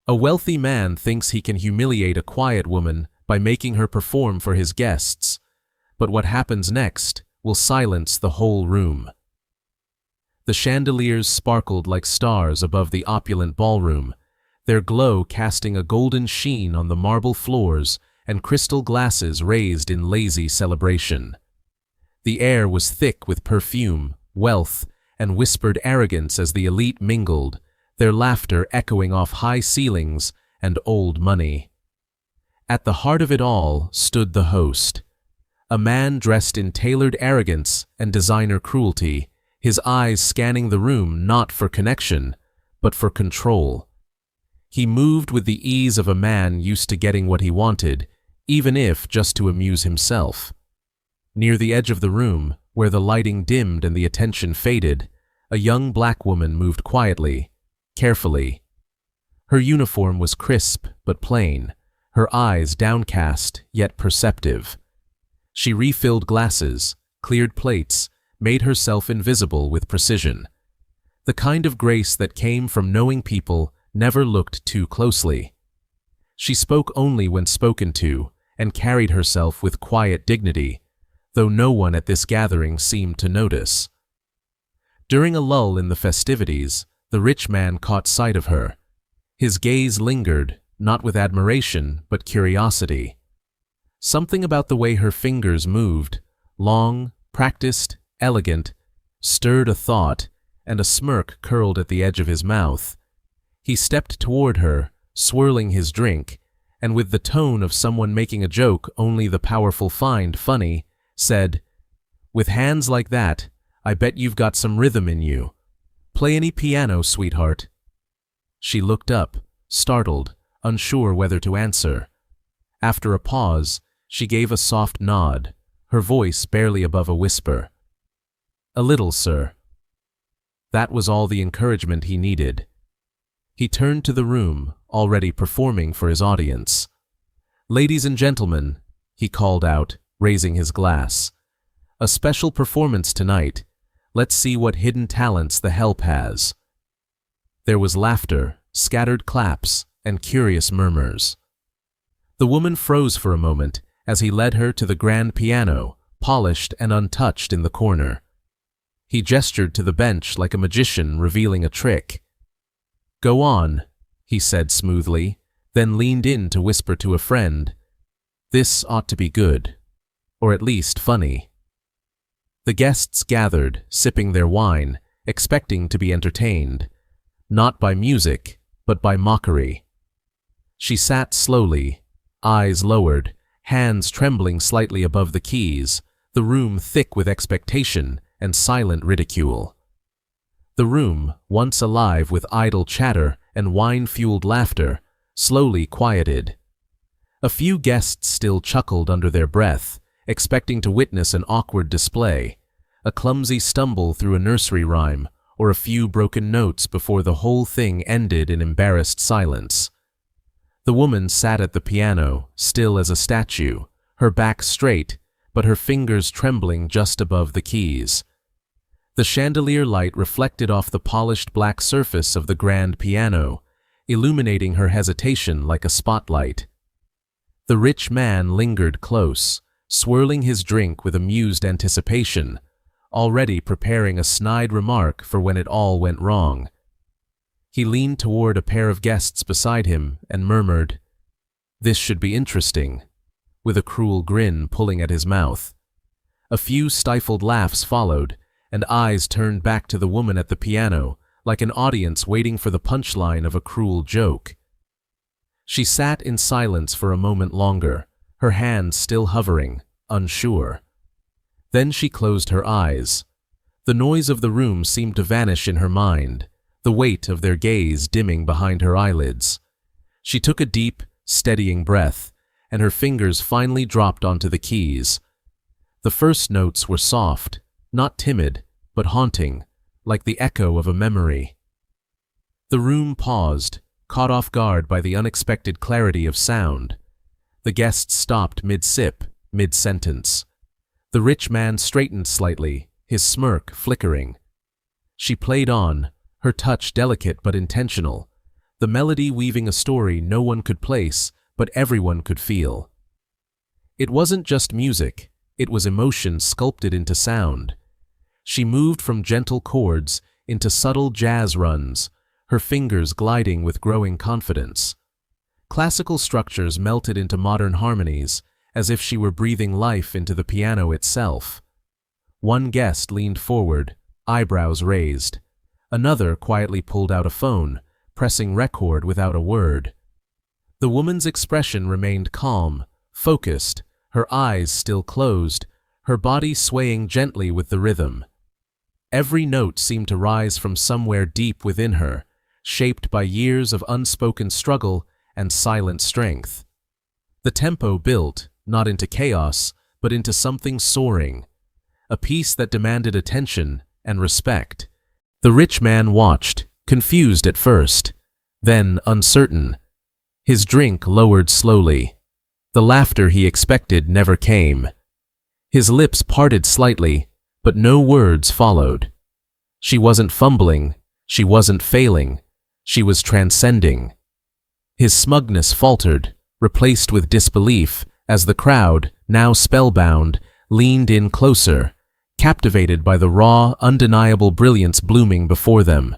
A wealthy man thinks he can humiliate a quiet woman by making her perform for his guests, but what happens next will silence the whole room. The chandeliers sparkled like stars above the opulent ballroom, their glow casting a golden sheen on the marble floors and crystal glasses raised in lazy celebration. The air was thick with perfume, wealth, and whispered arrogance as the elite mingled, their laughter echoing off high ceilings and old money. At the heart of it all stood the host, a man dressed in tailored arrogance and designer cruelty, his eyes scanning the room not for connection, but for control. He moved with the ease of a man used to getting what he wanted, even if just to amuse himself. Near the edge of the room, where the lighting dimmed and the attention faded, a young black woman moved quietly, carefully. Her uniform was crisp but plain, her eyes downcast yet perceptive. She refilled glasses, cleared plates, made herself invisible with precision. The kind of grace that came from knowing people never looked too closely. She spoke only when spoken to and carried herself with quiet dignity, though no one at this gathering seemed to notice. During a lull in the festivities, the rich man caught sight of her. His gaze lingered, not with admiration, but curiosity. Something about the way her fingers moved, long, practiced, elegant, stirred a thought, and a smirk curled at the edge of his mouth. He stepped toward her, swirling his drink, and with the tone of someone making a joke only the powerful find funny, said, "With hands like that, I bet you've got some rhythm in you. Play any piano, sweetheart." She looked up, startled, unsure whether to answer. After a pause, she gave a soft nod, her voice barely above a whisper. "A little, sir." That was all the encouragement he needed. He turned to the room, already performing for his audience. "Ladies and gentlemen," he called out, raising his glass. "A special performance tonight. Let's see what hidden talents the help has." There was laughter, scattered claps, and curious murmurs. The woman froze for a moment as he led her to the grand piano, polished and untouched in the corner. He gestured to the bench like a magician revealing a trick. "Go on," he said smoothly, then leaned in to whisper to a friend, "This ought to be good, or at least funny." The guests gathered, sipping their wine, expecting to be entertained, not by music, but by mockery. She sat slowly, eyes lowered, hands trembling slightly above the keys, the room thick with expectation and silent ridicule. The room, once alive with idle chatter and wine-fueled laughter, slowly quieted. A few guests still chuckled under their breath, expecting to witness an awkward display, a clumsy stumble through a nursery rhyme, or a few broken notes before the whole thing ended in embarrassed silence. The woman sat at the piano, still as a statue, her back straight, but her fingers trembling just above the keys. The chandelier light reflected off the polished black surface of the grand piano, illuminating her hesitation like a spotlight. The rich man lingered close, swirling his drink with amused anticipation, already preparing a snide remark for when it all went wrong. He leaned toward a pair of guests beside him and murmured, "This should be interesting," with a cruel grin pulling at his mouth. A few stifled laughs followed, and eyes turned back to the woman at the piano, like an audience waiting for the punchline of a cruel joke. She sat in silence for a moment longer, her hands still hovering, unsure. Then she closed her eyes. The noise of the room seemed to vanish in her mind, the weight of their gaze dimming behind her eyelids. She took a deep, steadying breath, and her fingers finally dropped onto the keys. The first notes were soft, not timid, but haunting, like the echo of a memory. The room paused, caught off guard by the unexpected clarity of sound. The guests stopped mid-sip, mid-sentence. The rich man straightened slightly, his smirk flickering. She played on, her touch delicate but intentional, the melody weaving a story no one could place, but everyone could feel. It wasn't just music, it was emotion sculpted into sound. She moved from gentle chords into subtle jazz runs, her fingers gliding with growing confidence. Classical structures melted into modern harmonies, as if she were breathing life into the piano itself. One guest leaned forward, eyebrows raised. Another quietly pulled out a phone, pressing record without a word. The woman's expression remained calm, focused, her eyes still closed, her body swaying gently with the rhythm. Every note seemed to rise from somewhere deep within her, shaped by years of unspoken struggle and silent strength. The tempo built, not into chaos, but into something soaring, a piece that demanded attention and respect. The rich man watched, confused at first, then uncertain. His drink lowered slowly. The laughter he expected never came. His lips parted slightly, but no words followed. She wasn't fumbling, she wasn't failing, she was transcending. His smugness faltered, replaced with disbelief, as the crowd, now spellbound, leaned in closer, captivated by the raw, undeniable brilliance blooming before them.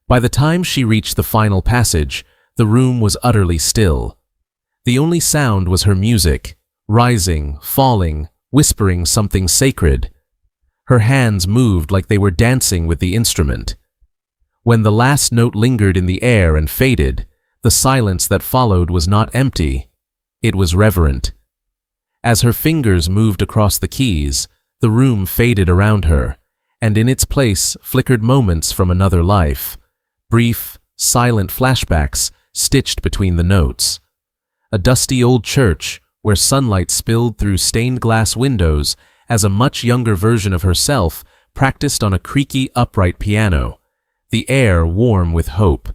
By the time she reached the final passage, the room was utterly still. The only sound was her music, rising, falling, whispering something sacred. Her hands moved like they were dancing with the instrument. When the last note lingered in the air and faded, the silence that followed was not empty, it was reverent. As her fingers moved across the keys, the room faded around her, and in its place flickered moments from another life, brief, silent flashbacks stitched between the notes. A dusty old church where sunlight spilled through stained glass windows as a much younger version of herself practiced on a creaky upright piano, the air warm with hope.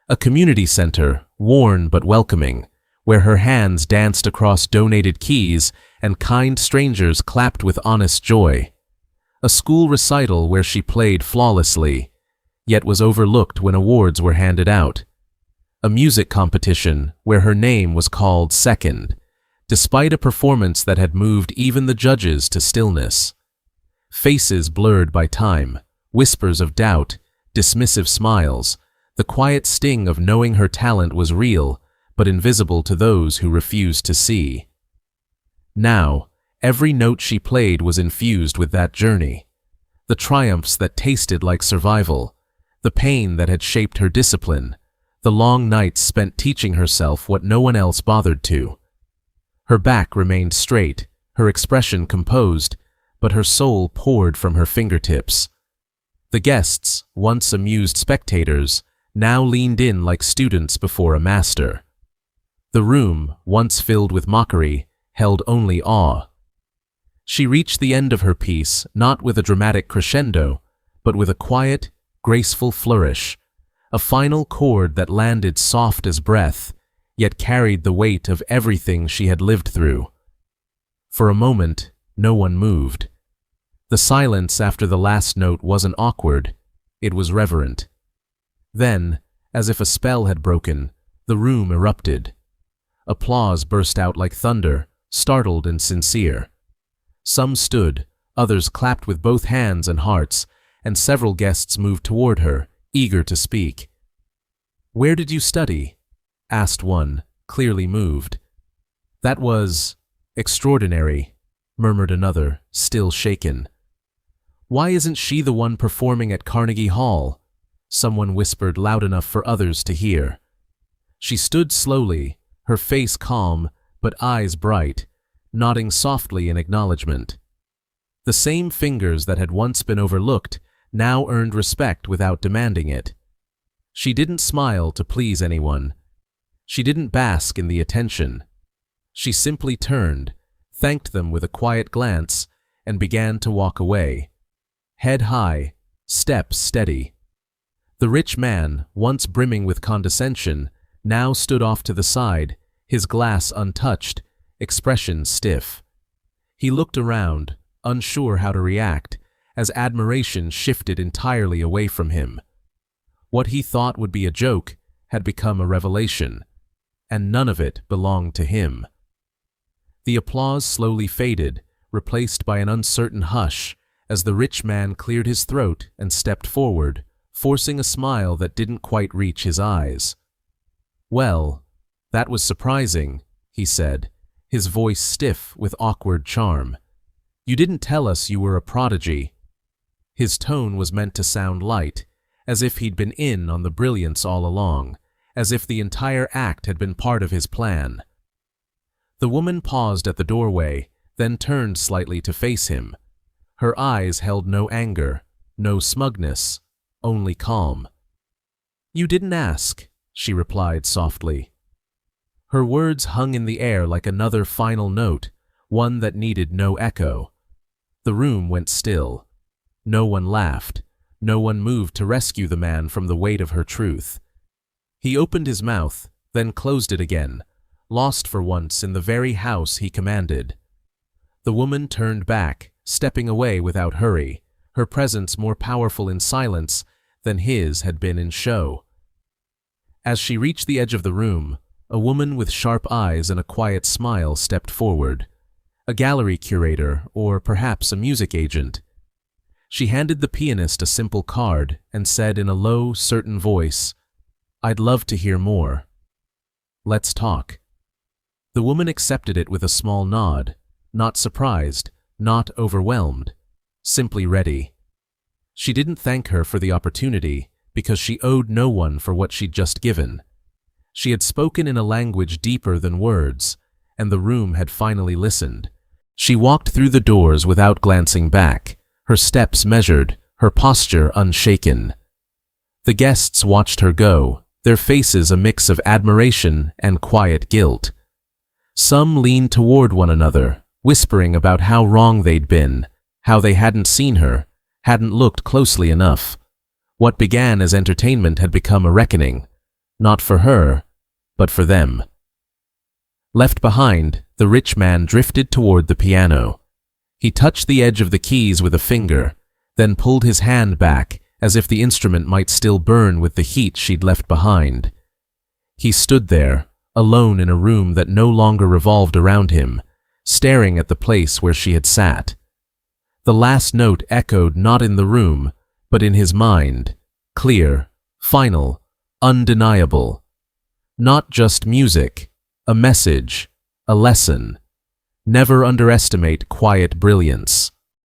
A community center, worn but welcoming, where her hands danced across donated keys and kind strangers clapped with honest joy. A school recital where she played flawlessly, yet was overlooked when awards were handed out. A music competition where her name was called second, despite a performance that had moved even the judges to stillness. Faces blurred by time, whispers of doubt, dismissive smiles, the quiet sting of knowing her talent was real, but invisible to those who refused to see. Now, every note she played was infused with that journey. The triumphs that tasted like survival, the pain that had shaped her discipline, the long nights spent teaching herself what no one else bothered to. Her back remained straight, her expression composed, but her soul poured from her fingertips. The guests, once amused spectators, now leaned in like students before a master. The room, once filled with mockery, held only awe. She reached the end of her piece not with a dramatic crescendo, but with a quiet, graceful flourish, a final chord that landed soft as breath, yet carried the weight of everything she had lived through. For a moment, no one moved. The silence after the last note wasn't awkward, it was reverent. Then, as if a spell had broken, the room erupted. Applause burst out like thunder, startled and sincere. Some stood, others clapped with both hands and hearts, and several guests moved toward her, eager to speak. "Where did you study?" asked one, clearly moved. "That was extraordinary," murmured another, still shaken. "Why isn't she the one performing at Carnegie Hall?" someone whispered loud enough for others to hear. She stood slowly, her face calm but eyes bright, nodding softly in acknowledgement. The same fingers that had once been overlooked now earned respect without demanding it. She didn't smile to please anyone. She didn't bask in the attention. She simply turned, thanked them with a quiet glance, and began to walk away. Head high, steps steady. The rich man, once brimming with condescension, now stood off to the side, his glass untouched, expression stiff. He looked around, unsure how to react, as admiration shifted entirely away from him. What he thought would be a joke had become a revelation, and none of it belonged to him. The applause slowly faded, replaced by an uncertain hush, as the rich man cleared his throat and stepped forward, forcing a smile that didn't quite reach his eyes. "Well, that was surprising," he said, his voice stiff with awkward charm. "You didn't tell us you were a prodigy." His tone was meant to sound light, as if he'd been in on the brilliance all along, as if the entire act had been part of his plan. The woman paused at the doorway, then turned slightly to face him. Her eyes held no anger, no smugness, only calm. "You didn't ask," she replied softly. Her words hung in the air like another final note, one that needed no echo. The room went still. No one laughed. No one moved to rescue the man from the weight of her truth. He opened his mouth, then closed it again, lost for once in the very house he commanded. The woman turned back, stepping away without hurry, her presence more powerful in silence than his had been in show. As she reached the edge of the room, a woman with sharp eyes and a quiet smile stepped forward, a gallery curator or perhaps a music agent. She handed the pianist a simple card and said in a low, certain voice, "I'd love to hear more. Let's talk." The woman accepted it with a small nod, not surprised, not overwhelmed, simply ready. She didn't thank her for the opportunity because she owed no one for what she'd just given. She had spoken in a language deeper than words, and the room had finally listened. She walked through the doors without glancing back, her steps measured, her posture unshaken. The guests watched her go, their faces a mix of admiration and quiet guilt. Some leaned toward one another, whispering about how wrong they'd been, how they hadn't seen her, hadn't looked closely enough. What began as entertainment had become a reckoning, not for her, but for them. Left behind, the rich man drifted toward the piano. He touched the edge of the keys with a finger, then pulled his hand back as if the instrument might still burn with the heat she'd left behind. He stood there, alone in a room that no longer revolved around him, staring at the place where she had sat. The last note echoed not in the room, but in his mind, clear, final, undeniable. Not just music, a message, a lesson. Never underestimate quiet brilliance.